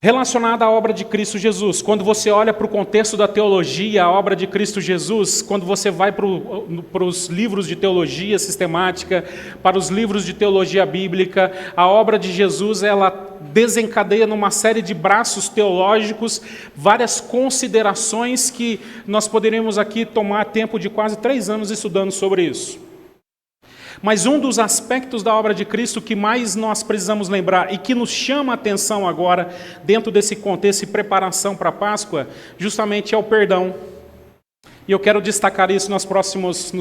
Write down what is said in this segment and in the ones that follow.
relacionada à obra de Cristo Jesus. Quando você olha para o contexto da teologia, a obra de Cristo Jesus, quando você vai para os livros de teologia sistemática, para os livros de teologia bíblica, a obra de Jesus, ela desencadeia numa série de braços teológicos, várias considerações que nós poderíamos aqui tomar tempo de quase 3 anos estudando sobre isso. Mas um dos aspectos da obra de Cristo que mais nós precisamos lembrar e que nos chama a atenção agora, dentro desse contexto e preparação para a Páscoa, justamente é o perdão. E eu quero destacar isso nos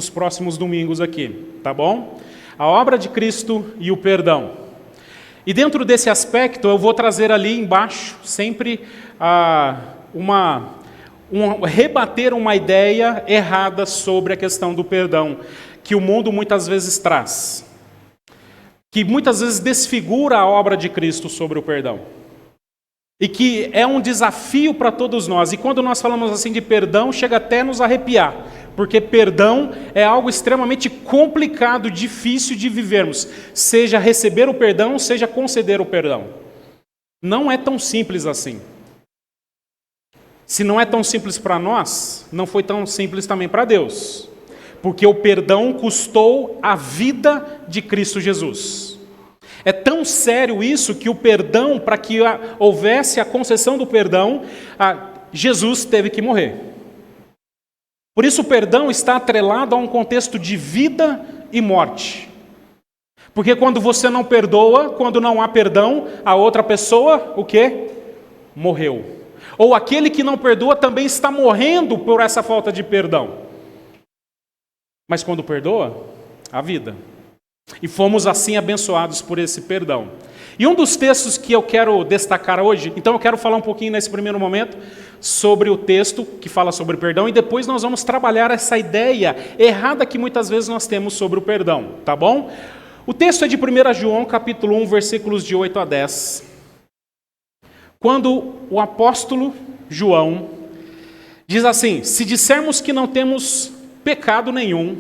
próximos domingos aqui, tá bom? A obra de Cristo e o perdão. E dentro desse aspecto, eu vou trazer ali embaixo sempre rebater uma ideia errada sobre a questão do perdão, que o mundo muitas vezes traz, que muitas vezes desfigura a obra de Cristo sobre o perdão, e que é um desafio para todos nós. E quando nós falamos assim de perdão, chega até a nos arrepiar, porque perdão é algo extremamente complicado, difícil de vivermos, seja receber o perdão, seja conceder o perdão. Não é tão simples assim. Se não é tão simples para nós, não foi tão simples também para Deus. Porque o perdão custou a vida de Cristo Jesus. É tão sério isso que o perdão, para que houvesse a concessão do perdão, Jesus teve que morrer. Por isso o perdão está atrelado a um contexto de vida e morte. Porque quando você não perdoa, quando não há perdão, a outra pessoa, o quê? Morreu. Ou aquele que não perdoa também está morrendo por essa falta de perdão. Mas quando perdoa, a vida. E fomos assim abençoados por esse perdão. E um dos textos que eu quero destacar hoje, então eu quero falar um pouquinho nesse primeiro momento sobre o texto que fala sobre perdão, e depois nós vamos trabalhar essa ideia errada que muitas vezes nós temos sobre o perdão, tá bom? O texto é de 1 João, capítulo 1, versículos de 8 a 10. Quando o apóstolo João diz assim: se dissermos que não temos pecado nenhum,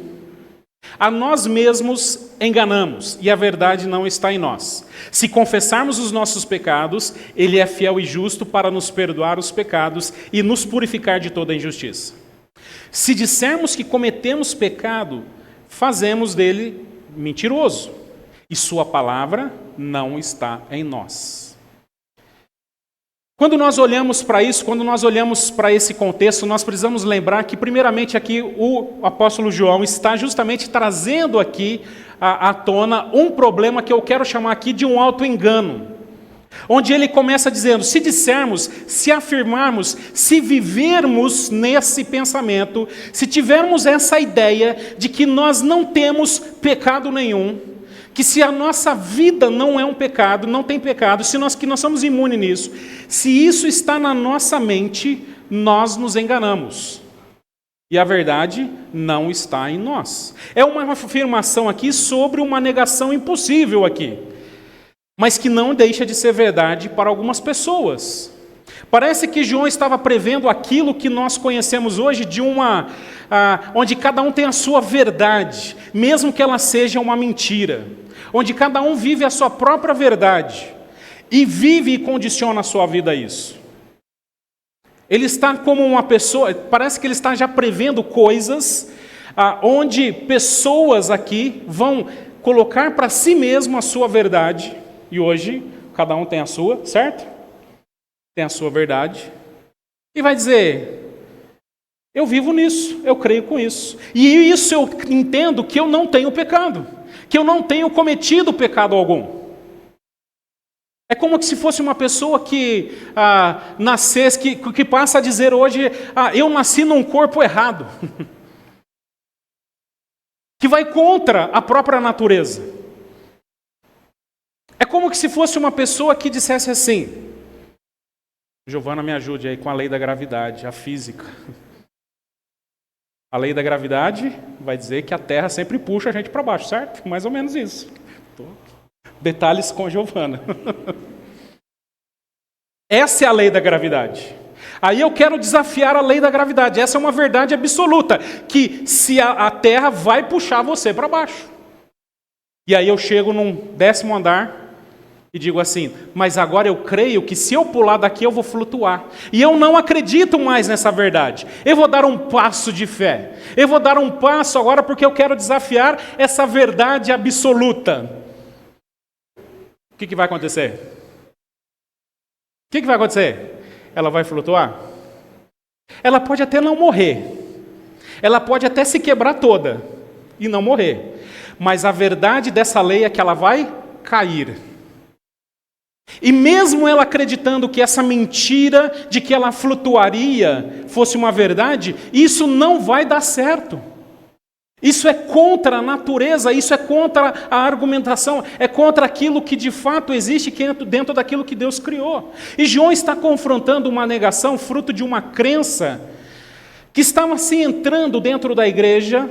a nós mesmos enganamos, e a verdade não está em nós. Se confessarmos os nossos pecados, Ele é fiel e justo para nos perdoar os pecados e nos purificar de toda injustiça. Se dissermos que cometemos pecado, fazemos dele mentiroso, e sua palavra não está em nós. Quando nós olhamos para isso, quando nós olhamos para esse contexto, nós precisamos lembrar que, primeiramente, aqui o apóstolo João está justamente trazendo aqui à tona um problema que eu quero chamar aqui de um auto-engano. Onde ele começa dizendo: se dissermos, se afirmarmos, se vivermos nesse pensamento, se tivermos essa ideia de que nós não temos pecado nenhum, que se a nossa vida não é um pecado, não tem pecado, que nós somos imunes nisso, se isso está na nossa mente, nós nos enganamos. E a verdade não está em nós. É uma afirmação aqui sobre uma negação impossível aqui, mas que não deixa de ser verdade para algumas pessoas. Parece que João estava prevendo aquilo que nós conhecemos hoje de onde cada um tem a sua verdade, mesmo que ela seja uma mentira, onde cada um vive a sua própria verdade e vive e condiciona a sua vida a isso. Ele está como uma pessoa, parece que ele está já prevendo coisas onde pessoas aqui vão colocar para si mesmo a sua verdade, e hoje cada um tem a sua, certo? Tem a sua verdade, e vai dizer: eu vivo nisso, eu creio com isso, e isso eu entendo que eu não tenho pecado, que eu não tenho cometido pecado algum. É como se fosse uma pessoa que nascesse, que passa a dizer hoje: eu nasci num corpo errado, que vai contra a própria natureza. É como se fosse uma pessoa que dissesse assim: Giovana, me ajude aí com a lei da gravidade, a física. A lei da gravidade vai dizer que a Terra sempre puxa a gente para baixo, certo? Mais ou menos isso. Detalhes com a Giovana. Essa é a lei da gravidade. Aí eu quero desafiar a lei da gravidade. Essa é uma verdade absoluta, que se a Terra vai puxar você para baixo. E aí eu chego num 10º andar e digo assim, mas agora eu creio que se eu pular daqui eu vou flutuar. E eu não acredito mais nessa verdade. Eu vou dar um passo de fé. Eu vou dar um passo agora porque eu quero desafiar essa verdade absoluta. O que vai acontecer? O que vai acontecer? Ela vai flutuar? Ela pode até não morrer. Ela pode até se quebrar toda e não morrer. Mas a verdade dessa lei é que ela vai cair. E mesmo ela acreditando que essa mentira de que ela flutuaria fosse uma verdade, isso não vai dar certo. Isso é contra a natureza, isso é contra a argumentação, é contra aquilo que de fato existe dentro daquilo que Deus criou. E João está confrontando uma negação fruto de uma crença que estava se entrando dentro da igreja,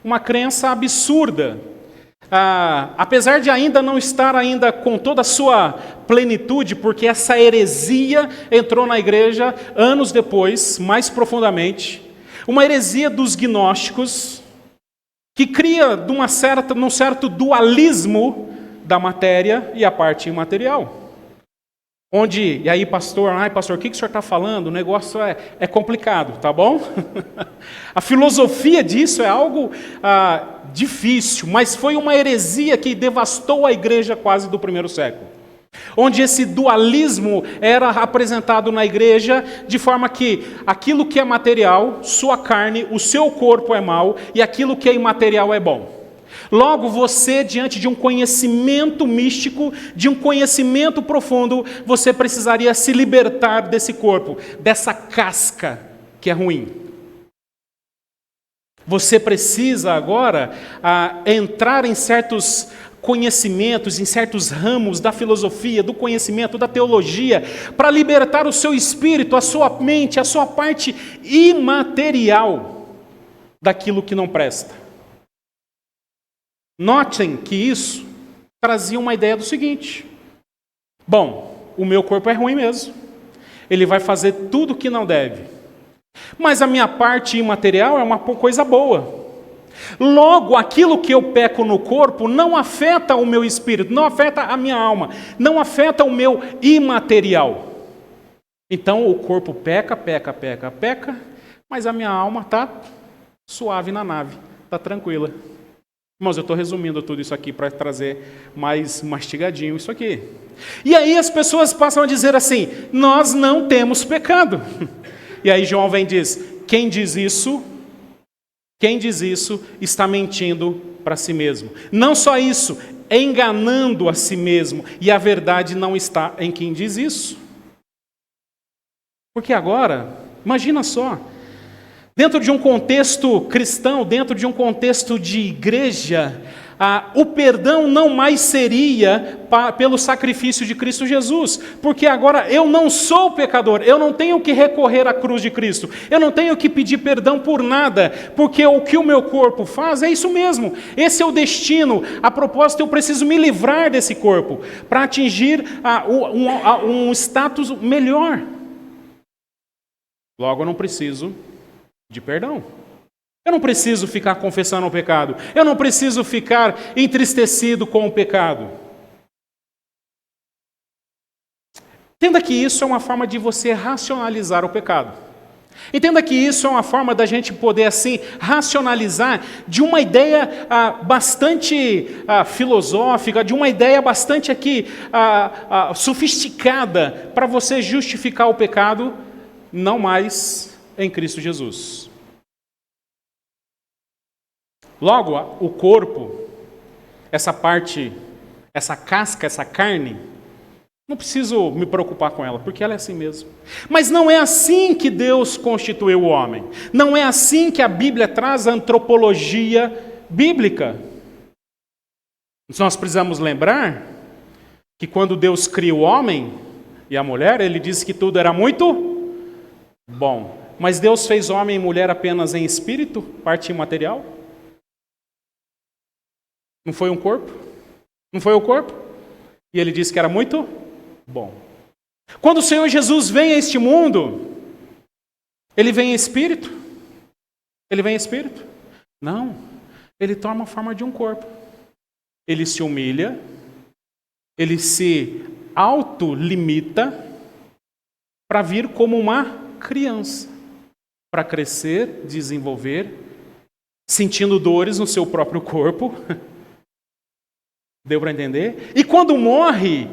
uma crença absurda. Apesar de ainda não estar ainda com toda a sua plenitude, porque essa heresia entrou na igreja anos depois, mais profundamente, uma heresia dos gnósticos, que cria num certo dualismo da matéria e a parte imaterial. E aí pastor, o que o senhor está falando? O negócio é complicado, tá bom? A filosofia disso é algo difícil, mas foi uma heresia que devastou a igreja quase do primeiro século. Onde esse dualismo era apresentado na igreja de forma que aquilo que é material, sua carne, o seu corpo é mau e aquilo que é imaterial é bom. Logo, você, diante de um conhecimento místico, de um conhecimento profundo, você precisaria se libertar desse corpo, dessa casca que é ruim. Você precisa agora entrar em certos conhecimentos, em certos ramos da filosofia, do conhecimento, da teologia, para libertar o seu espírito, a sua mente, a sua parte imaterial daquilo que não presta. Notem que isso trazia uma ideia do seguinte: bom, o meu corpo é ruim mesmo, ele vai fazer tudo o que não deve, mas a minha parte imaterial é uma coisa boa. Logo, aquilo que eu peco no corpo não afeta o meu espírito, não afeta a minha alma, não afeta o meu imaterial. Então o corpo peca, mas a minha alma está suave na nave, está tranquila. Irmãos, eu estou resumindo tudo isso aqui para trazer mais mastigadinho isso aqui. E aí as pessoas passam a dizer assim, nós não temos pecado. E aí João vem e diz, quem diz isso está mentindo para si mesmo. Não só isso, enganando a si mesmo. E a verdade não está em quem diz isso. Porque agora, imagina só, dentro de um contexto cristão, dentro de um contexto de igreja, o perdão não mais seria pelo sacrifício de Cristo Jesus, porque agora eu não sou pecador, eu não tenho que recorrer à cruz de Cristo, eu não tenho que pedir perdão por nada, porque o que o meu corpo faz é isso mesmo, esse é o destino. A propósito, eu preciso me livrar desse corpo, para atingir um status melhor. Logo, eu não preciso de perdão. Eu não preciso ficar confessando o pecado. Eu não preciso ficar entristecido com o pecado. Entenda que isso é uma forma de você racionalizar o pecado. Entenda que isso é uma forma da gente poder, assim, racionalizar de uma ideia bastante filosófica, de uma ideia bastante aqui sofisticada, para você justificar o pecado, não mais em Cristo Jesus. Logo, o corpo, essa parte, essa casca, essa carne, não preciso me preocupar com ela, porque ela é assim mesmo. Mas não é assim que Deus constituiu o homem. Não é assim que a Bíblia traz a antropologia bíblica. Nós precisamos lembrar que quando Deus cria o homem e a mulher, Ele disse que tudo era muito bom. Mas Deus fez homem e mulher apenas em espírito, parte imaterial? Não foi um corpo? Não foi o corpo? E Ele disse que era muito bom. Quando o Senhor Jesus vem a este mundo, Ele vem em espírito? Ele vem em espírito? Não. Ele toma a forma de um corpo. Ele se humilha, Ele se autolimita para vir como uma criança, para crescer, desenvolver, sentindo dores no seu próprio corpo. Deu para entender? E quando morre,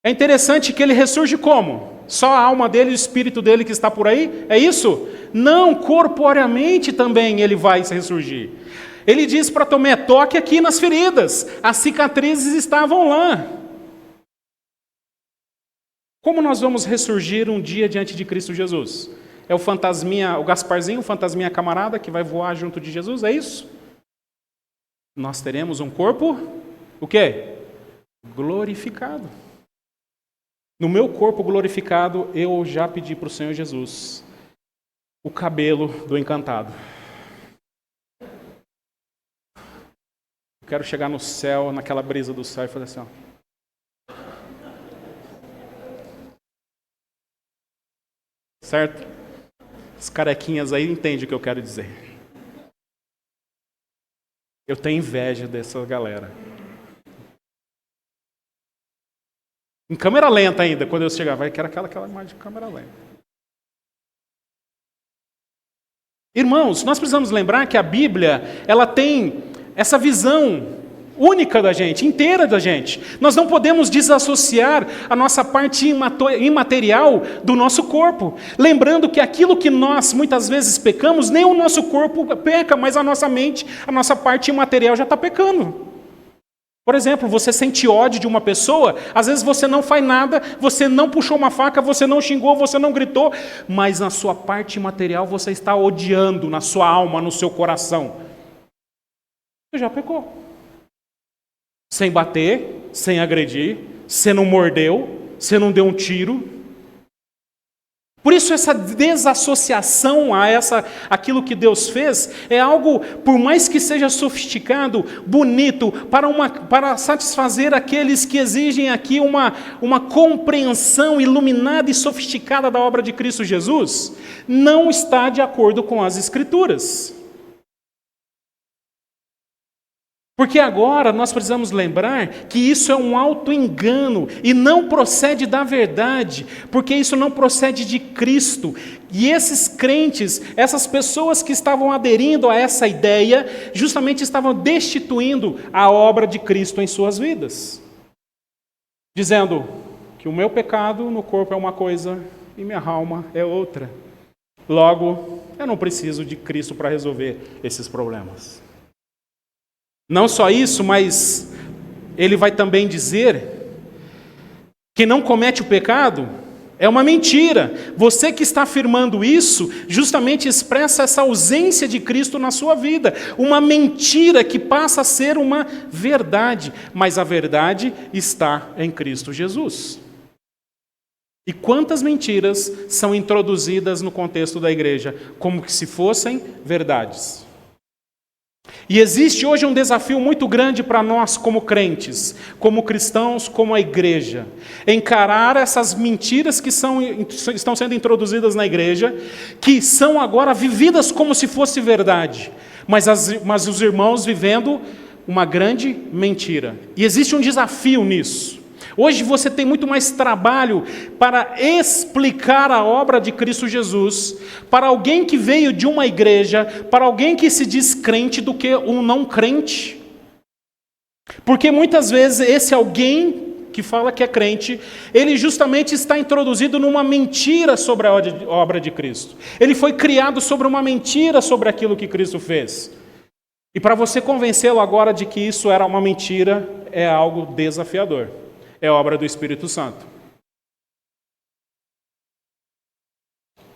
é interessante que ele ressurge como? Só a alma dele e o espírito dele que está por aí? É isso? Não, corporeamente também ele vai ressurgir. Ele diz para Tomé, toque aqui nas feridas, as cicatrizes estavam lá. Como nós vamos ressurgir um dia diante de Cristo Jesus? É o fantasminha, o Gasparzinho, o fantasminha camarada que vai voar junto de Jesus, é isso? Nós teremos um corpo, o quê? Glorificado. No meu corpo glorificado, eu já pedi para o Senhor Jesus o cabelo do encantado. Eu quero chegar no céu, naquela brisa do céu e fazer assim, ó. Certo? As carequinhas aí entendem o que eu quero dizer. Eu tenho inveja dessa galera. Em câmera lenta ainda, quando eu chegar, vai querer aquela imagem de câmera lenta. Irmãos, nós precisamos lembrar que a Bíblia, ela tem essa visão única da gente, inteira da gente. Nós não podemos desassociar a nossa parte imaterial do nosso corpo. Lembrando que aquilo que nós muitas vezes pecamos, nem o nosso corpo peca, mas a nossa mente, a nossa parte imaterial já está pecando. Por exemplo, você sente ódio de uma pessoa, às vezes você não faz nada, você não puxou uma faca, você não xingou, você não gritou, mas na sua parte material você está odiando, na sua alma, no seu coração. Você já pecou. Sem bater, sem agredir, você não mordeu, você não deu um tiro. Por isso essa desassociação aquilo que Deus fez é algo, por mais que seja sofisticado, bonito, para satisfazer aqueles que exigem aqui uma compreensão iluminada e sofisticada da obra de Cristo Jesus, não está de acordo com as Escrituras. Porque agora nós precisamos lembrar que isso é um auto-engano e não procede da verdade, porque isso não procede de Cristo. E esses crentes, essas pessoas que estavam aderindo a essa ideia, justamente estavam destituindo a obra de Cristo em suas vidas. Dizendo que o meu pecado no corpo é uma coisa e minha alma é outra. Logo, eu não preciso de Cristo para resolver esses problemas. Não só isso, mas ele vai também dizer que não comete o pecado é uma mentira. Você que está afirmando isso, justamente expressa essa ausência de Cristo na sua vida. Uma mentira que passa a ser uma verdade, mas a verdade está em Cristo Jesus. E quantas mentiras são introduzidas no contexto da igreja, como se fossem verdades. E existe hoje um desafio muito grande para nós como crentes, como cristãos, como a igreja. Encarar essas mentiras que estão sendo introduzidas na igreja, que são agora vividas como se fosse verdade, mas os irmãos vivendo uma grande mentira. E existe um desafio nisso. Hoje você tem muito mais trabalho para explicar a obra de Cristo Jesus para alguém que veio de uma igreja, para alguém que se diz crente, do que um não crente. Porque muitas vezes esse alguém que fala que é crente, ele justamente está introduzido numa mentira sobre a obra de Cristo. Ele foi criado sobre uma mentira sobre aquilo que Cristo fez. E para você convencê-lo agora de que isso era uma mentira, é algo desafiador. É obra do Espírito Santo.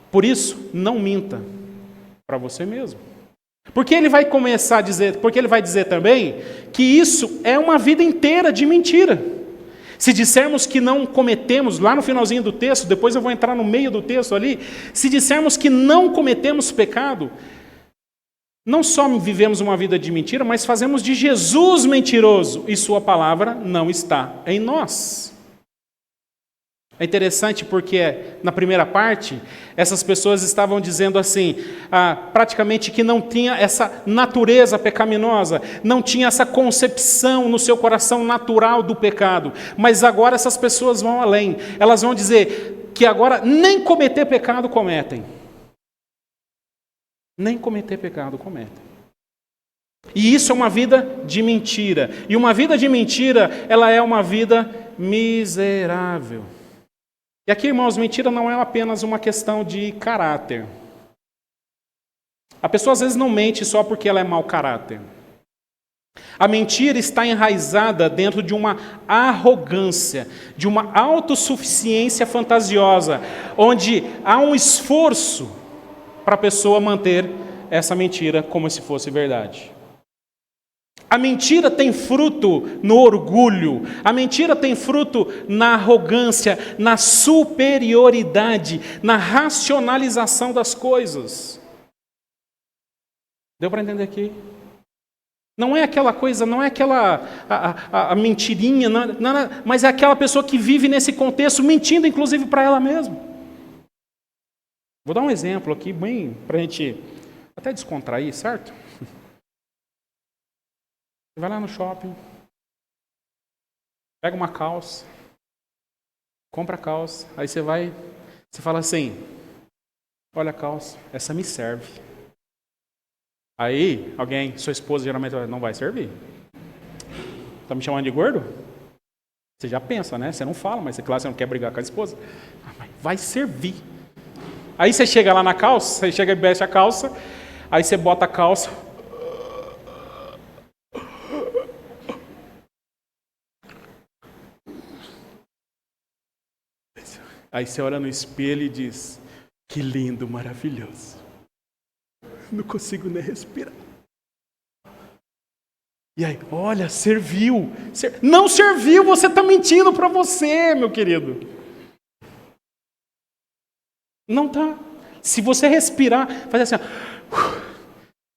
Por isso, não minta para você mesmo. Porque ele vai começar a dizer, porque ele vai dizer também que isso é uma vida inteira de mentira. Se dissermos que não cometemos, lá no finalzinho do texto, depois eu vou entrar no meio do texto ali, se dissermos que não cometemos pecado, não só vivemos uma vida de mentira, mas fazemos de Jesus mentiroso, e sua palavra não está em nós. É interessante porque na primeira parte, essas pessoas estavam dizendo assim, praticamente que não tinha essa natureza pecaminosa, não tinha essa concepção no seu coração natural do pecado. Mas agora essas pessoas vão além, elas vão dizer que agora nem cometer pecado cometem. Nem cometer pecado cometem. E isso é uma vida de mentira. E uma vida de mentira, ela é uma vida miserável. E aqui, irmãos, mentira não é apenas uma questão de caráter. A pessoa às vezes não mente só porque ela é mau caráter. A mentira está enraizada dentro de uma arrogância, de uma autossuficiência fantasiosa, onde há um esforço para a pessoa manter essa mentira como se fosse verdade. A mentira tem fruto no orgulho, a mentira tem fruto na arrogância, na superioridade, na racionalização das coisas. Deu para entender aqui? Não é aquela coisa, não é aquela a mentirinha, não, mas é aquela pessoa que vive nesse contexto, mentindo inclusive para ela mesma. Vou dar um exemplo aqui, bem para a gente até descontrair, certo? Você vai lá no shopping, pega uma calça, compra a calça, aí você fala assim, olha a calça, essa me serve. Aí, sua esposa geralmente não vai servir. Tá me chamando de gordo? Você já pensa, né? Você não fala, mas claro, você não quer brigar com a esposa. Mas vai servir. Aí você chega lá na calça, você chega e veste a calça, aí você bota a calça. Aí você olha no espelho e diz, que lindo, maravilhoso. Não consigo nem respirar. E aí, olha, serviu. Não serviu, você está mentindo para você, meu querido. Não está. Se você respirar, fazer assim,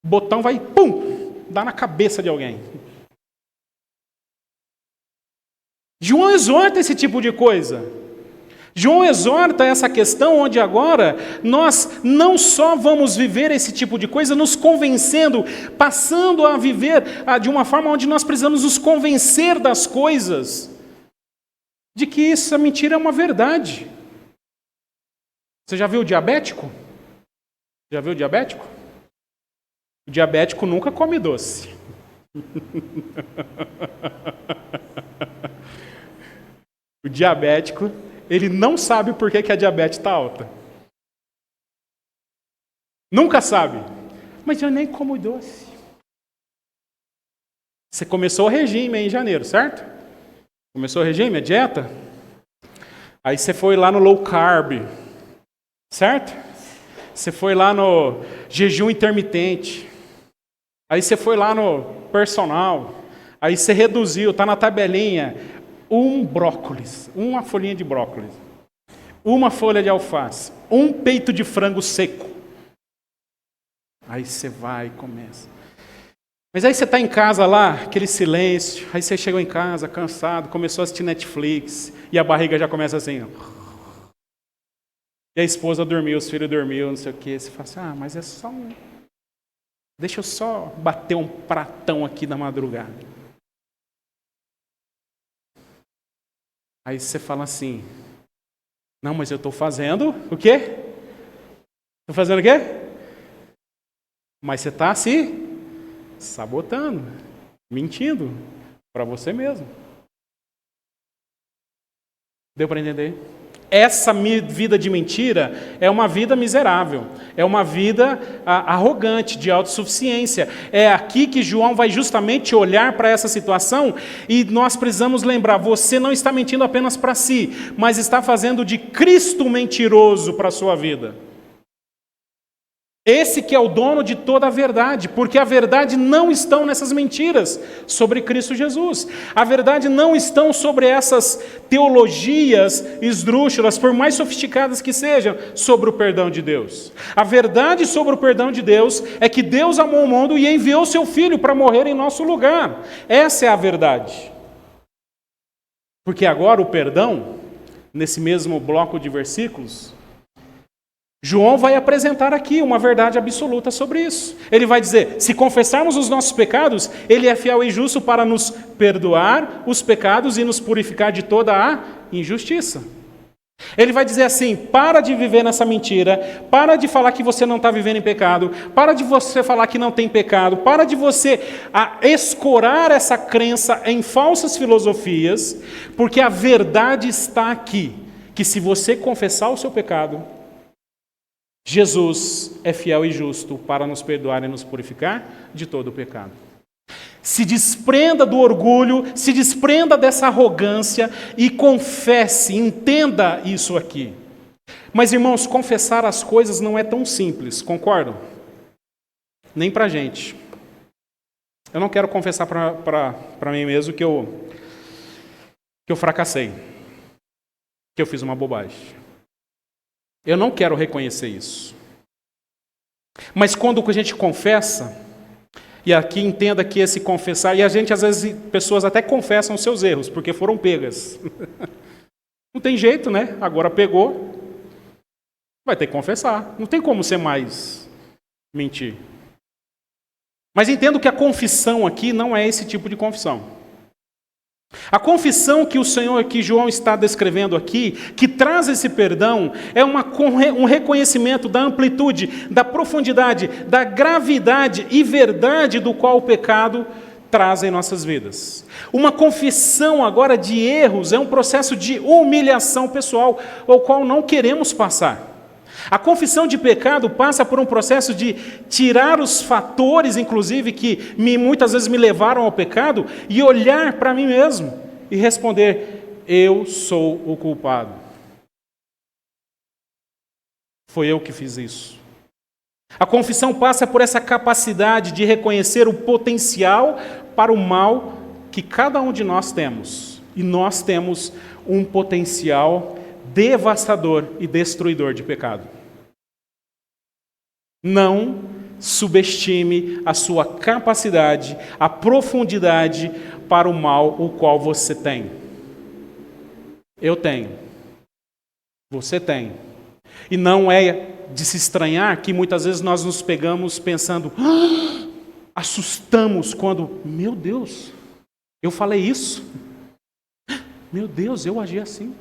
o botão vai, pum, dar na cabeça de alguém. João exorta esse tipo de coisa. João exorta essa questão onde agora nós não só vamos viver esse tipo de coisa, nos convencendo, passando a viver de uma forma onde nós precisamos nos convencer das coisas, de que essa mentira é uma verdade. Você já viu o diabético? Já viu o diabético? O diabético nunca come doce. O diabético, ele não sabe por que a diabetes está alta. Nunca sabe. Mas eu nem como doce. Você começou o regime em janeiro, certo? Começou o regime, a dieta? Aí você foi lá no low carb, certo? Você foi lá no jejum intermitente. Aí você foi lá no personal. Aí você reduziu, está na tabelinha. Um brócolis, uma folhinha de brócolis, uma folha de alface, um peito de frango seco. Aí você vai e começa. Mas aí você está em casa lá, aquele silêncio, aí você chegou em casa cansado, começou a assistir Netflix, e a barriga já começa assim. Ó. E a esposa dormiu, os filhos dormiu, não sei o quê. Você fala assim, mas é só um... Deixa eu só bater um pratão aqui na madrugada. Aí você fala assim, não, mas eu estou fazendo o quê? Estou fazendo o quê? Mas você está se sabotando, mentindo para você mesmo. Deu para entender? Essa vida de mentira é uma vida miserável, é uma vida arrogante, de autossuficiência. É aqui que João vai justamente olhar para essa situação e nós precisamos lembrar, você não está mentindo apenas para si, mas está fazendo de Cristo mentiroso para a sua vida. Esse que é o dono de toda a verdade, porque a verdade não estão nessas mentiras sobre Cristo Jesus. A verdade não estão sobre essas teologias esdrúxulas, por mais sofisticadas que sejam, sobre o perdão de Deus. A verdade sobre o perdão de Deus é que Deus amou o mundo e enviou seu Filho para morrer em nosso lugar. Essa é a verdade. Porque agora o perdão nesse mesmo bloco de versículos, João vai apresentar aqui uma verdade absoluta sobre isso. Ele vai dizer, se confessarmos os nossos pecados, Ele é fiel e justo para nos perdoar os pecados e nos purificar de toda a injustiça. Ele vai dizer assim, para de viver nessa mentira, para de falar que você não está vivendo em pecado, para de você falar que não tem pecado, para de você escorar essa crença em falsas filosofias, porque a verdade está aqui, que se você confessar o seu pecado, Jesus é fiel e justo para nos perdoar e nos purificar de todo o pecado. Se desprenda do orgulho, se desprenda dessa arrogância e confesse, entenda isso aqui. Mas, irmãos, confessar as coisas não é tão simples, concordam? Nem para a gente. Eu não quero confessar para mim mesmo que eu fracassei, que eu fiz uma bobagem. Eu não quero reconhecer isso. Mas quando a gente confessa, e aqui entenda que esse confessar, e a gente às vezes, pessoas até confessam os seus erros, porque foram pegas. Não tem jeito, né? Agora pegou, vai ter que confessar. Não tem como ser mais mentir. Mas entendo que a confissão aqui não é esse tipo de confissão. A confissão que o Senhor, que João está descrevendo aqui, que traz esse perdão, é um reconhecimento da amplitude, da profundidade, da gravidade e verdade do qual o pecado traz em nossas vidas. Uma confissão agora de erros é um processo de humilhação pessoal, ao qual não queremos passar. A confissão de pecado passa por um processo de tirar os fatores, inclusive, que muitas vezes me levaram ao pecado, e olhar para mim mesmo e responder, eu sou o culpado. Foi eu que fiz isso. A confissão passa por essa capacidade de reconhecer o potencial para o mal que cada um de nós temos. E nós temos um potencial devastador e destruidor de pecado. Não subestime a sua capacidade, a profundidade para o mal o qual você tem. Eu tenho. Você tem. E não é de se estranhar que muitas vezes nós nos pegamos pensando, assustamos quando, meu Deus, eu falei isso. Meu Deus, eu agi assim.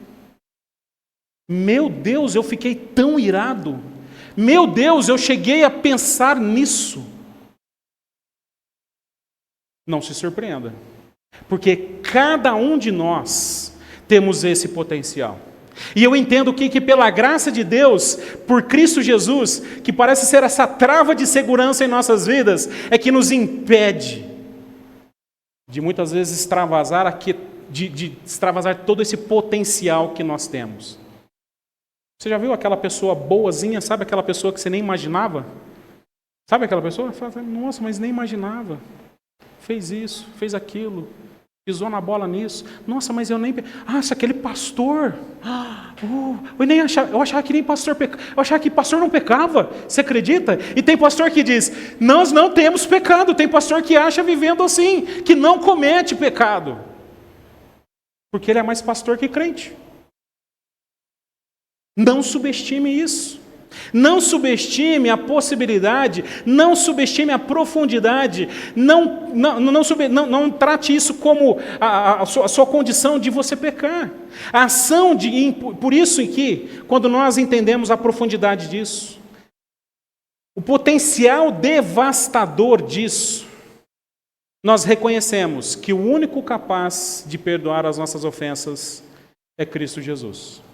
Meu Deus, eu fiquei tão irado. Meu Deus, eu cheguei a pensar nisso. Não se surpreenda, porque cada um de nós temos esse potencial. E eu entendo que pela graça de Deus, por Cristo Jesus, que parece ser essa trava de segurança em nossas vidas, é que nos impede de muitas vezes extravasar de extravasar todo esse potencial que nós temos. Você já viu aquela pessoa boazinha, sabe aquela pessoa que você nem imaginava? Sabe aquela pessoa? Nossa, mas nem imaginava. Fez isso, fez aquilo, pisou na bola nisso. Nossa, mas eu nem... se aquele pastor... eu achava que nem pastor pecava. Eu achava que pastor não pecava. Você acredita? E tem pastor que diz, nós não temos pecado. Tem pastor que acha vivendo assim, que não comete pecado. Porque ele é mais pastor que crente. Não subestime isso. Não subestime a possibilidade, não subestime a profundidade, não trate isso como a sua condição de você pecar. A ação por isso que, quando nós entendemos a profundidade disso, o potencial devastador disso, nós reconhecemos que o único capaz de perdoar as nossas ofensas é Cristo Jesus.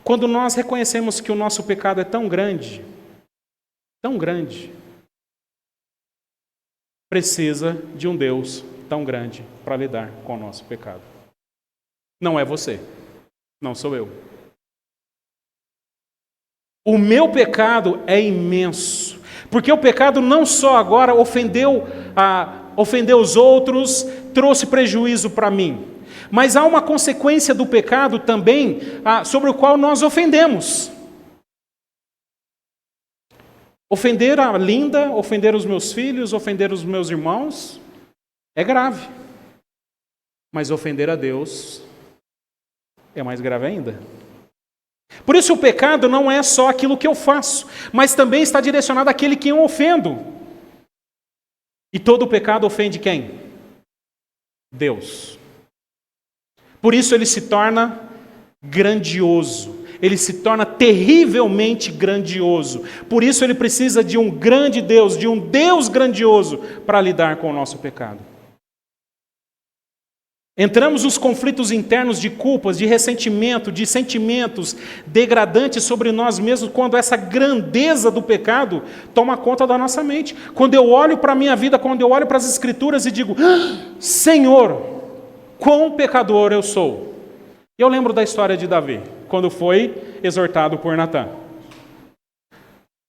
Quando nós reconhecemos que o nosso pecado é tão grande, precisa de um Deus tão grande para lidar com o nosso pecado. Não é você, não sou eu. O meu pecado é imenso, porque o pecado não só agora ofendeu os outros, trouxe prejuízo para mim, mas há uma consequência do pecado também sobre o qual nós ofendemos. Ofender a Linda, ofender os meus filhos, ofender os meus irmãos, é grave. Mas ofender a Deus é mais grave ainda. Por isso o pecado não é só aquilo que eu faço, mas também está direcionado àquele que eu ofendo. E todo pecado ofende quem? Deus. Por isso ele se torna grandioso. Ele se torna terrivelmente grandioso. Por isso ele precisa de um grande Deus, de um Deus grandioso para lidar com o nosso pecado. Entramos nos conflitos internos de culpas, de ressentimento, de sentimentos degradantes sobre nós mesmos quando essa grandeza do pecado toma conta da nossa mente. Quando eu olho para a minha vida, quando eu olho para as Escrituras e digo, Senhor, quão pecador eu sou. Eu lembro da história de Davi, quando foi exortado por Natã.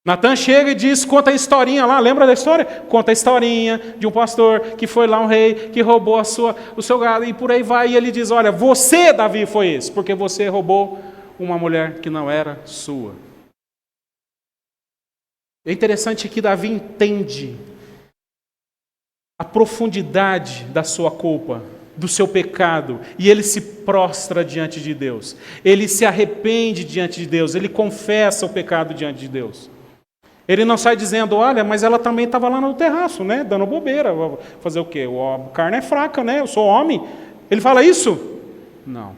Natã chega e diz, conta a historinha lá, lembra da história? Conta a historinha de um pastor que foi lá um rei, que roubou o seu gado e por aí vai. E ele diz, olha, você, Davi, foi esse, porque você roubou uma mulher que não era sua. É interessante que Davi entende a profundidade da sua culpa, do seu pecado, e ele se prostra diante de Deus. Ele se arrepende diante de Deus, ele confessa o pecado diante de Deus. Ele não sai dizendo, olha, mas ela também estava lá no terraço, né, dando bobeira. Fazer o quê? A carne é fraca, né? Eu sou homem. Ele fala isso? Não.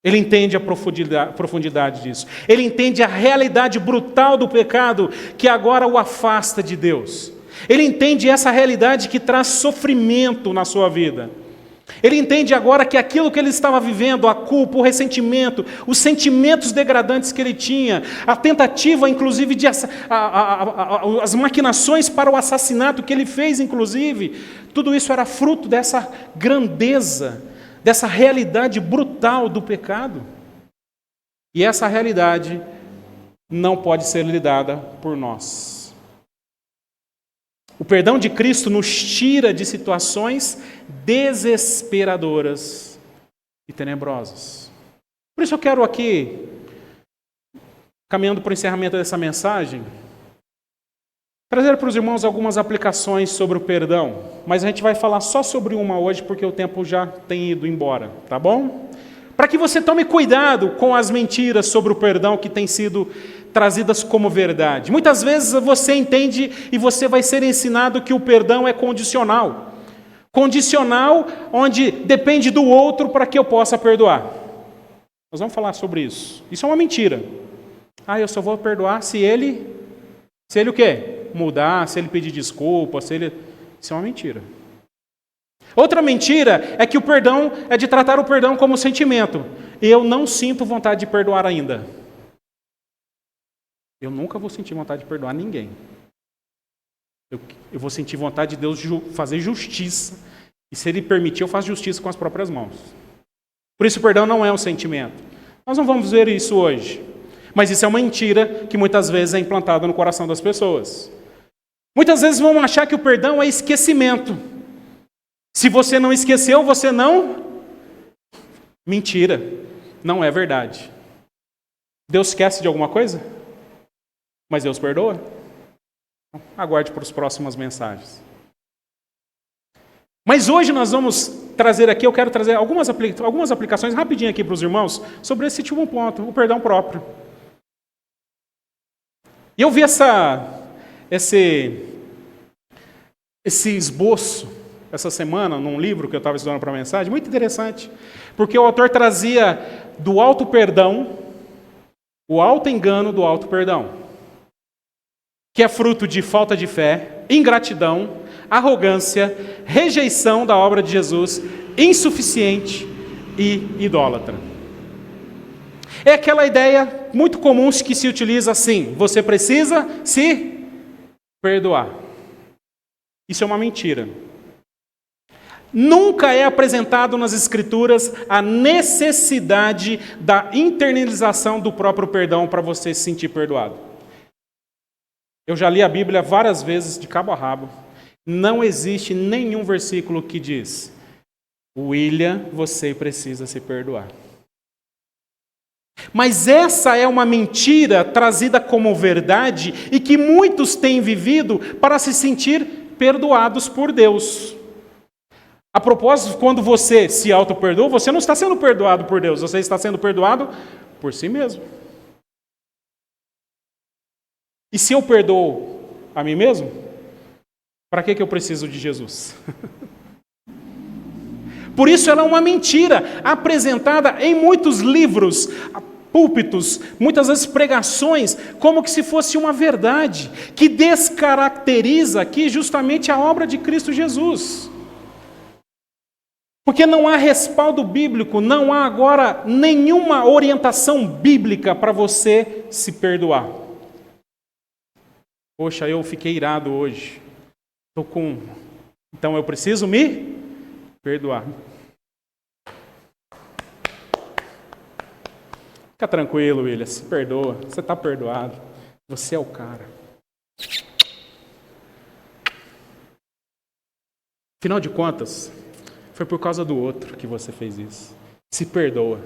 Ele entende a profundidade disso. Ele entende a realidade brutal do pecado que agora o afasta de Deus. Ele entende essa realidade que traz sofrimento na sua vida. Ele entende agora que aquilo que ele estava vivendo, a culpa, o ressentimento, os sentimentos degradantes que ele tinha, a tentativa, inclusive, as maquinações para o assassinato que ele fez, inclusive, tudo isso era fruto dessa grandeza, dessa realidade brutal do pecado. E essa realidade não pode ser lidada por nós. O perdão de Cristo nos tira de situações desesperadoras e tenebrosas. Por isso eu quero aqui, caminhando para o encerramento dessa mensagem, trazer para os irmãos algumas aplicações sobre o perdão. Mas a gente vai falar só sobre uma hoje, porque o tempo já tem ido embora, tá bom? Para que você tome cuidado com as mentiras sobre o perdão que têm sido trazidas como verdade. Muitas vezes você entende e você vai ser ensinado que o perdão é condicional. Condicional, onde depende do outro para que eu possa perdoar. Nós vamos falar sobre isso. Isso é uma mentira. Eu só vou perdoar se ele o quê? Mudar, se ele pedir desculpa, Isso é uma mentira. Outra mentira é que o perdão é de tratar o perdão como sentimento. Eu não sinto vontade de perdoar ainda. Eu nunca vou sentir vontade de perdoar ninguém. Eu vou sentir vontade de Deus fazer justiça. E se Ele permitir, eu faço justiça com as próprias mãos. Por isso o perdão não é um sentimento. Nós não vamos ver isso hoje. Mas isso é uma mentira que muitas vezes é implantada no coração das pessoas. Muitas vezes vão achar que o perdão é esquecimento. Se você não esqueceu, você não... Mentira. Não é verdade. Deus esquece de alguma coisa? Mas Deus perdoa? Aguarde para as próximas mensagens. Mas hoje nós vamos trazer aqui, eu quero trazer algumas aplicações rapidinho aqui para os irmãos sobre esse último ponto, o perdão próprio. E eu vi esse esboço essa semana num livro que eu estava estudando para a mensagem, muito interessante, porque o autor trazia do auto perdão o auto engano do auto perdão, que é fruto de falta de fé, ingratidão, arrogância, rejeição da obra de Jesus, insuficiente e idólatra. É aquela ideia muito comum que se utiliza assim: você precisa se perdoar. Isso é uma mentira. Nunca é apresentado nas Escrituras a necessidade da internalização do próprio perdão para você se sentir perdoado. Eu já li a Bíblia várias vezes, de cabo a rabo. Não existe nenhum versículo que diz: William, você precisa se perdoar. Mas essa é uma mentira trazida como verdade e que muitos têm vivido para se sentir perdoados por Deus. A propósito, quando você se auto-perdoa, você não está sendo perdoado por Deus, você está sendo perdoado por si mesmo. E se eu perdoo a mim mesmo, para que eu preciso de Jesus? Por isso ela é uma mentira apresentada em muitos livros, púlpitos, muitas vezes pregações, como que se fosse uma verdade, que descaracteriza aqui justamente a obra de Cristo Jesus. Porque não há respaldo bíblico, não há agora nenhuma orientação bíblica para você se perdoar. Poxa, eu fiquei irado hoje. Então eu preciso me perdoar. Fica tranquilo, William, se perdoa, você está perdoado, você é o cara. Afinal de contas, foi por causa do outro que você fez isso. Se perdoa.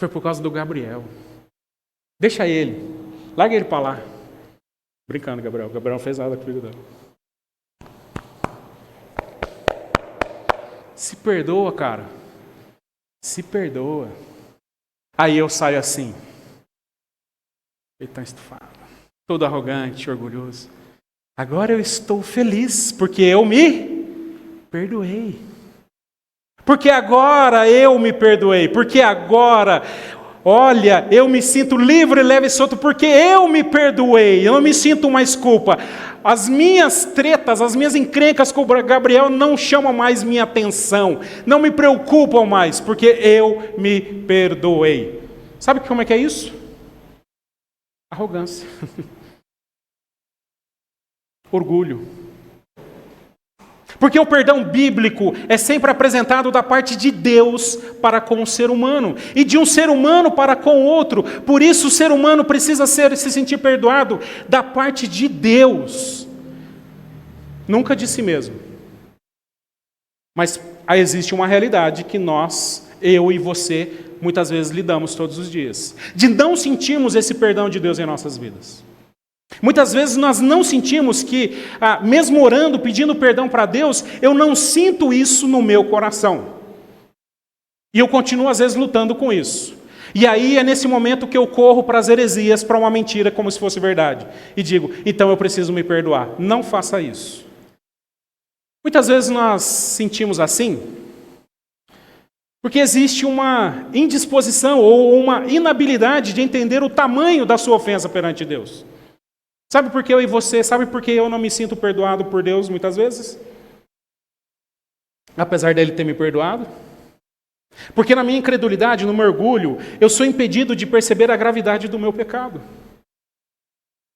Foi por causa do Gabriel. Deixa ele, larga ele para lá. Brincando, Gabriel, não fez nada comigo não. Se perdoa, cara. Se perdoa. Aí eu saio assim. Ele está estufado. Todo arrogante, orgulhoso. Agora eu estou feliz, porque eu me perdoei. Porque agora eu me perdoei. Porque agora, olha, eu me sinto livre, leve e solto, porque eu me perdoei. Eu não me sinto mais culpa. As minhas tretas, as minhas encrencas com o Gabriel não chamam mais minha atenção, não me preocupam mais, porque eu me perdoei. Sabe como é que é isso? Arrogância. Orgulho. Porque o perdão bíblico é sempre apresentado da parte de Deus para com o ser humano, e de um ser humano para com o outro. Por isso o ser humano precisa se sentir perdoado da parte de Deus, nunca de si mesmo. Mas existe uma realidade que nós, eu e você, muitas vezes lidamos todos os dias, de não sentirmos esse perdão de Deus em nossas vidas. Muitas vezes nós não sentimos que, mesmo orando, pedindo perdão para Deus, eu não sinto isso no meu coração. E eu continuo, às vezes, lutando com isso. E aí é nesse momento que eu corro para as heresias, para uma mentira como se fosse verdade. E digo, então eu preciso me perdoar. Não faça isso. Muitas vezes nós sentimos assim, porque existe uma indisposição ou uma inabilidade de entender o tamanho da sua ofensa perante Deus. Sabe por que eu e você, sabe por que eu não me sinto perdoado por Deus muitas vezes? Apesar dele ter me perdoado. Porque na minha incredulidade, no meu orgulho, eu sou impedido de perceber a gravidade do meu pecado.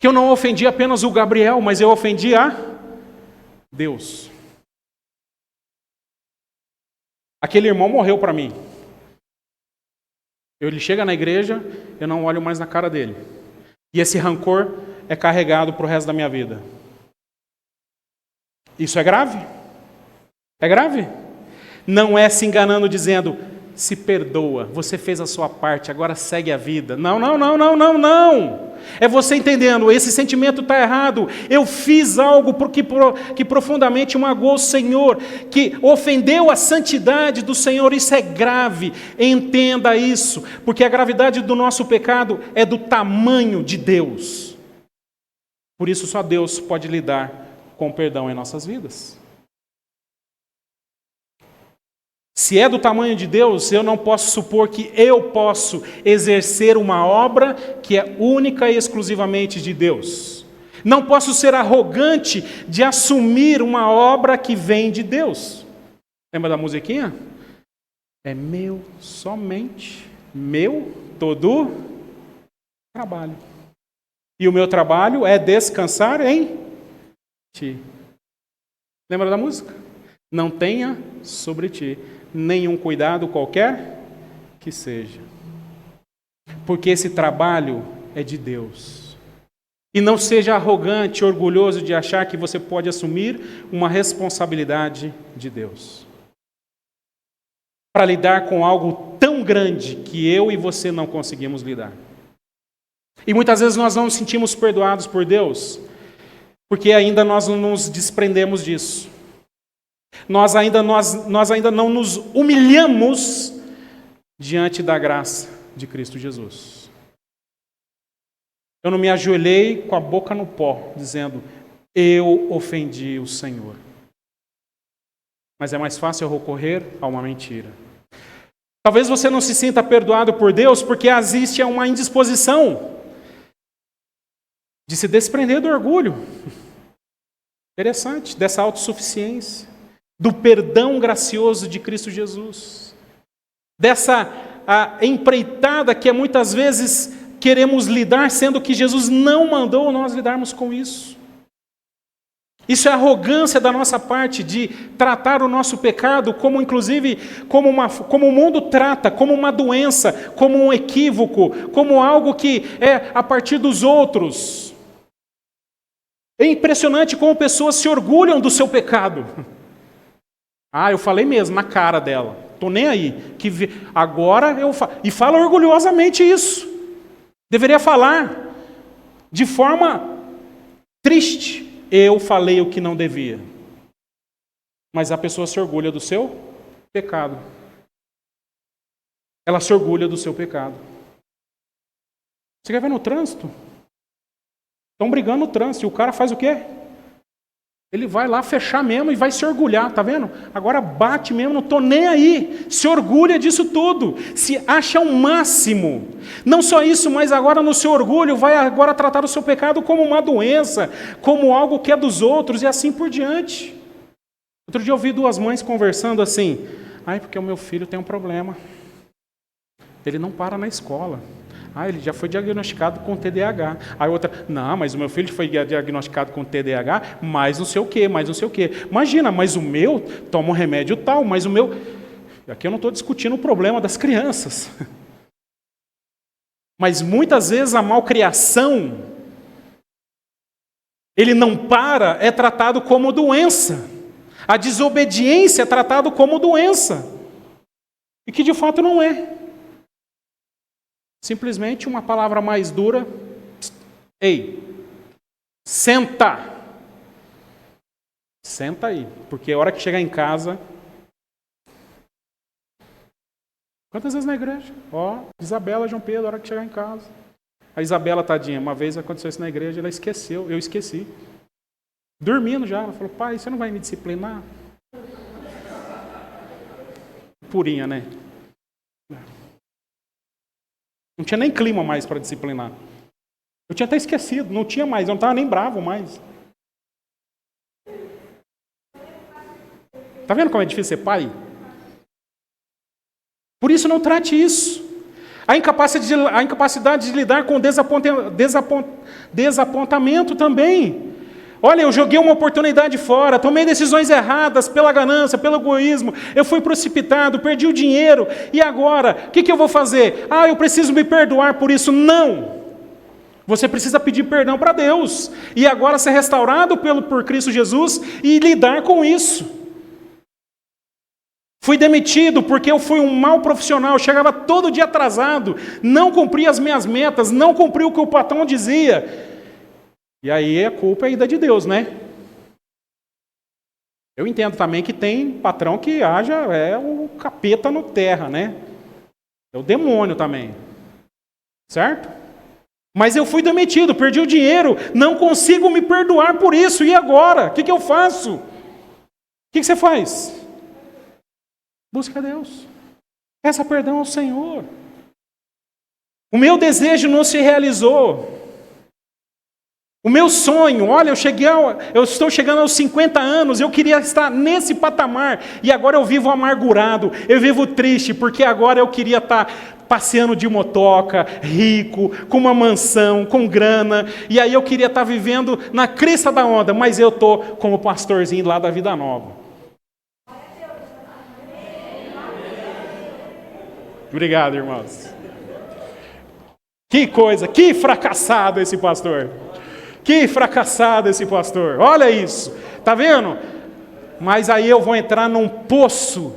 Que eu não ofendi apenas o Gabriel, mas eu ofendi a Deus. Aquele irmão morreu para mim. Ele chega na igreja, eu não olho mais na cara dele. E esse rancor é carregado para o resto da minha vida. Isso é grave? É grave? Não é se enganando dizendo, se perdoa, você fez a sua parte, agora segue a vida. Não. É você entendendo, esse sentimento está errado. Eu fiz algo que profundamente magoou o Senhor, que ofendeu a santidade do Senhor. Isso é grave. Entenda isso, porque a gravidade do nosso pecado é do tamanho de Deus. Por isso só Deus pode lidar com o perdão em nossas vidas. Se é do tamanho de Deus, eu não posso supor que eu posso exercer uma obra que é única e exclusivamente de Deus. Não posso ser arrogante de assumir uma obra que vem de Deus. Lembra da musiquinha? É meu, somente meu, todo trabalho. E o meu trabalho é descansar em ti. Lembra da música? Não tenha sobre ti nenhum cuidado qualquer que seja. Porque esse trabalho é de Deus. E não seja arrogante, orgulhoso de achar que você pode assumir uma responsabilidade de Deus. Para lidar com algo tão grande que eu e você não conseguimos lidar. E muitas vezes nós não nos sentimos perdoados por Deus, porque ainda nós não nos desprendemos disso. Nós ainda não nos humilhamos diante da graça de Cristo Jesus. Eu não me ajoelhei com a boca no pó, dizendo, eu ofendi o Senhor. Mas é mais fácil eu recorrer a uma mentira. Talvez você não se sinta perdoado por Deus porque existe uma indisposição de se desprender do orgulho. Interessante, dessa autossuficiência, do perdão gracioso de Cristo Jesus, dessa empreitada que muitas vezes queremos lidar, sendo que Jesus não mandou nós lidarmos com isso. Isso é arrogância da nossa parte de tratar o nosso pecado como, inclusive, como o mundo trata, como uma doença, como um equívoco, como algo que é a partir dos outros. É impressionante como pessoas se orgulham do seu pecado. Eu falei mesmo, na cara dela. Estou nem aí. Agora eu falo. E fala orgulhosamente isso. Deveria falar de forma triste. Eu falei o que não devia. Mas a pessoa se orgulha do seu pecado. Ela se orgulha do seu pecado. Você quer ver no trânsito? Estão brigando no trânsito. E o cara faz o quê? Ele vai lá fechar mesmo e vai se orgulhar, tá vendo? Agora bate mesmo, não estou nem aí. Se orgulha disso tudo. Se acha o máximo. Não só isso, mas agora no seu orgulho vai agora tratar o seu pecado como uma doença, como algo que é dos outros e assim por diante. Outro dia eu ouvi duas mães conversando assim. Porque o meu filho tem um problema. Ele não para na escola. Ele já foi diagnosticado com TDAH. Aí outra, não, mas o meu filho foi diagnosticado com TDAH, mas não sei o quê. Imagina, mas o meu toma um remédio tal, mas o meu... Aqui eu não estou discutindo o problema das crianças. Mas muitas vezes a malcriação, ele não para, é tratado como doença. A desobediência é tratado como doença. E que de fato não é. Simplesmente uma palavra mais dura. Ei, senta. Senta aí, porque a hora que chegar em casa... Quantas vezes na igreja? Isabela, João Pedro, a hora que chegar em casa. A Isabela, tadinha, uma vez aconteceu isso na igreja, ela esqueceu, eu esqueci. Dormindo já, ela falou, pai, você não vai me disciplinar? Purinha, né? Não tinha nem clima mais para disciplinar. Eu tinha até esquecido, não tinha mais, eu não estava nem bravo mais. Está vendo como é difícil ser pai? Por isso não trate isso. A incapacidade de lidar com desapontamento também. Olha, eu joguei uma oportunidade fora, tomei decisões erradas pela ganância, pelo egoísmo, eu fui precipitado, perdi o dinheiro, e agora? O que eu vou fazer? Eu preciso me perdoar por isso. Não! Você precisa pedir perdão para Deus, e agora ser restaurado por Cristo Jesus e lidar com isso. Fui demitido porque eu fui um mau profissional, chegava todo dia atrasado, não cumpria as minhas metas, não cumpria o que o patrão dizia. E aí a culpa é ainda de Deus, né? Eu entendo também que tem patrão que é o capeta no terra, né? É o demônio também. Certo? Mas eu fui demitido, perdi o dinheiro, não consigo me perdoar por isso. E agora? O que eu faço? O que você faz? Busca a Deus. Peça perdão ao Senhor. O meu desejo não se realizou. O meu sonho, olha, eu estou chegando aos 50 anos, eu queria estar nesse patamar, e agora eu vivo amargurado, eu vivo triste, porque agora eu queria estar passeando de motoca, rico, com uma mansão, com grana, e aí eu queria estar vivendo na crista da onda, mas eu estou como pastorzinho lá da Vida Nova. Obrigado, irmãos. Que coisa, que fracassado esse pastor. Que fracassado esse pastor. Olha isso. Tá vendo? Mas aí eu vou entrar num poço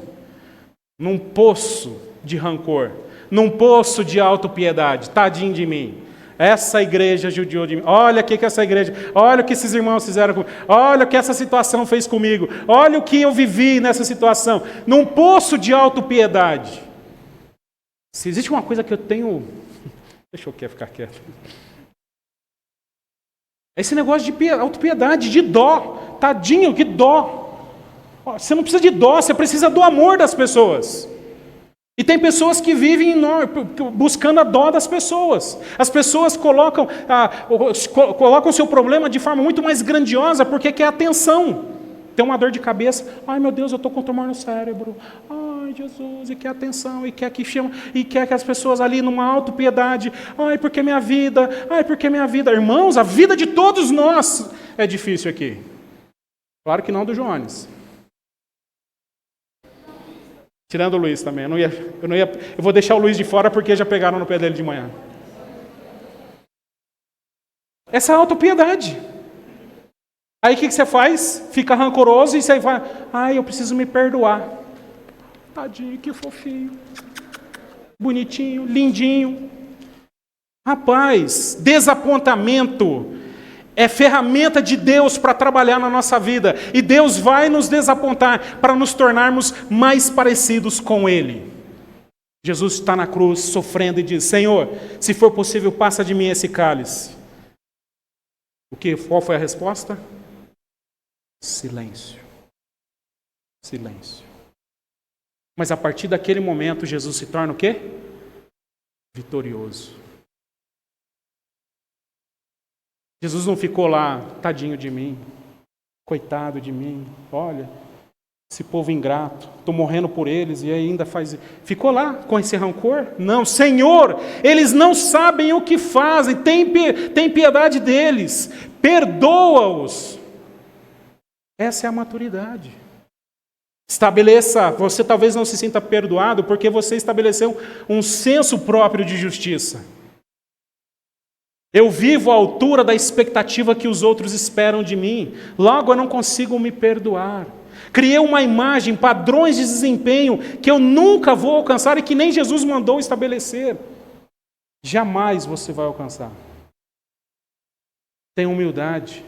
de rancor, num poço de autopiedade. Tadinho de mim. Essa igreja judiou de mim. Olha o que essa igreja, olha o que esses irmãos fizeram comigo. Olha o que essa situação fez comigo. Olha o que eu vivi nessa situação. Num poço de autopiedade. Se existe uma coisa que eu tenho... Deixa eu ficar quieto. Esse negócio de autopiedade, de dó. Tadinho, que dó. Você não precisa de dó, você precisa do amor das pessoas. E tem pessoas que vivem buscando a dó das pessoas. As pessoas colocam o seu problema de forma muito mais grandiosa porque quer atenção. Tem uma dor de cabeça. Ai, meu Deus, eu estou com tumor no cérebro. Ai, Jesus, e quer atenção, e quer que chama, e quer que as pessoas ali numa autopiedade. Ai, porque minha vida, ai, porque minha vida. Irmãos, a vida de todos nós é difícil aqui. Claro que não do Jones. Tirando o Luiz também. Eu vou deixar o Luiz de fora porque já pegaram no pé dele de manhã. Essa autopiedade. Aí o que você faz? Fica rancoroso e você vai... Ai, eu preciso me perdoar. Tadinho, que fofinho. Bonitinho, lindinho. Rapaz, desapontamento é ferramenta de Deus para trabalhar na nossa vida. E Deus vai nos desapontar para nos tornarmos mais parecidos com Ele. Jesus está na cruz sofrendo e diz: Senhor, se for possível, passa de mim esse cálice. Qual foi a resposta? Silêncio. Silêncio. Mas a partir daquele momento, Jesus se torna o quê? Vitorioso. Jesus não ficou lá, tadinho de mim, coitado de mim, olha, esse povo ingrato, estou morrendo por eles e ainda faz... Ficou lá com esse rancor? Não, Senhor, eles não sabem o que fazem, tem piedade deles, perdoa-os. Essa é a maturidade. Estabeleça, você talvez não se sinta perdoado porque você estabeleceu um senso próprio de justiça. Eu vivo à altura da expectativa que os outros esperam de mim. Logo, eu não consigo me perdoar. Criei uma imagem, padrões de desempenho que eu nunca vou alcançar e que nem Jesus mandou estabelecer. Jamais você vai alcançar. Tenha humildade.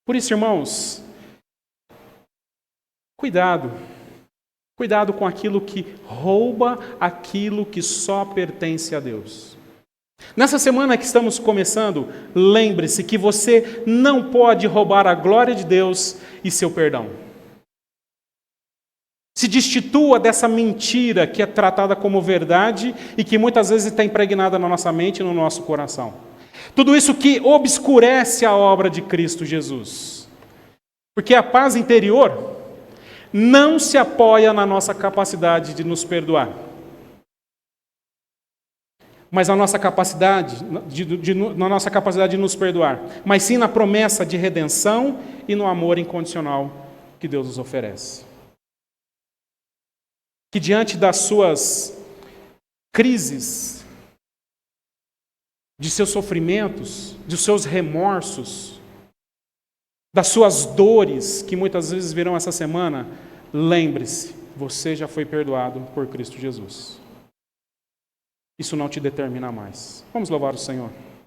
Por isso, irmãos, cuidado. Cuidado com aquilo que rouba aquilo que só pertence a Deus. Nessa semana que estamos começando, lembre-se que você não pode roubar a glória de Deus e seu perdão. Se destitua dessa mentira que é tratada como verdade e que muitas vezes está impregnada na nossa mente e no nosso coração. Tudo isso que obscurece a obra de Cristo Jesus. Porque a paz interior não se apoia na nossa capacidade de nos perdoar. Mas na nossa capacidade de nos perdoar, mas sim na promessa de redenção e no amor incondicional que Deus nos oferece. Que diante das suas crises, de seus sofrimentos, dos seus remorsos, das suas dores, que muitas vezes virão essa semana, lembre-se, você já foi perdoado por Cristo Jesus. Isso não te determina mais. Vamos louvar o Senhor.